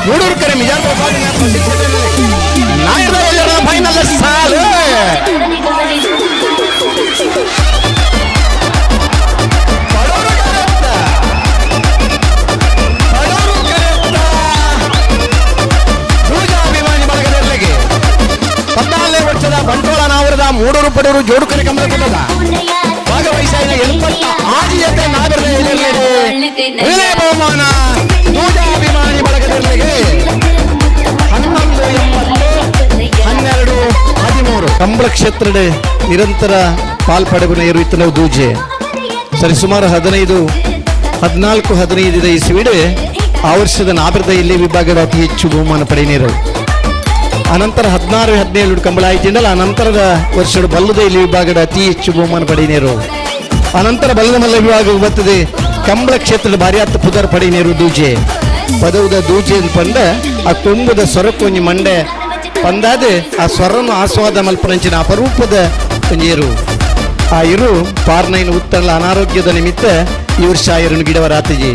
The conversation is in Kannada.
ಮೂಡೂರು ಕರೆ ಮಿಜಾರ್ ನಾಯಕರ ಫೈನಲ್ ಸಾಲು ಬಂಟ್ವಾಳ ನಾವರದ ಮೂಡೂರು ಪಡೆಯವರು ಜೋಡು ಕರೆ ಕಮಲ ಕೊಟ್ಟದ ಭಾಗವಹಿಸಿದ 76 ಜೊತೆ ನಾಗರದಲ್ಲಿ ಬಹುಮಾನ ಪೂಜಾಭಿಮಾನಿ ಬಳಗದಲ್ಲಿಗೆ 11-80-12-13 ಕಂಬಳ ಕ್ಷೇತ್ರದ ನಿರಂತರ ಪಾಲ್ಪಡಗುನ ಇರುತ್ತಲೂ ದೂಜೆ ಸರಿಸುಮಾರು 14-15 ಇಸ್ವಿಡೆ ಆ ವರ್ಷದ ನಾಗರದ ಇಲ್ಲಿ ವಿಭಾಗದ ಅತಿ ಹೆಚ್ಚು ಬಹುಮಾನ ಪಡೆಯಿರು ಅನಂತರ 16-17 ಕಂಬಳ ಆಯ್ತಿಂದಲ್ಲ ಅನಂತರದ ವರ್ಷದ ಬಲ್ಲದ ಇಲ್ಲಿ ವಿಭಾಗದ ಅತಿ ಹೆಚ್ಚು ಬಹುಮಾನ ಪಡೆಯಿರು ಅನಂತರ ಬಲ್ಲದ ಮಲ್ಲ ವಿಭಾಗ ಬರ್ತದೆ ಕಂಬಳ ಕ್ಷೇತ್ರದ ಭಾರಿ ಹತ್ತು ಪುದರ್ ಪಡೆಯಿರು ದೂಜೆ ಪದವುದ ದೂಜೆ ಪಂಡ ಆ ತುಂಬದ ಸ್ವರಕ್ಕೊಂಜಿ ಮಂಡೆ ಪಂದಾದ ಆ ಸ್ವರನ್ನು ಆಸ್ವಾದ ಮಲ್ಪನಂಚಿನ ಅಪರೂಪದ ಒಂಜೇರು ಆ ಇರು ಪಾರ್ನೈನ ಉತ್ತರಲ ಅನಾರೋಗ್ಯದ ನಿಮಿತ್ತ ಈ ವರ್ಷ ಇರನ್ನು ಗಿಡವರಾತಜಿ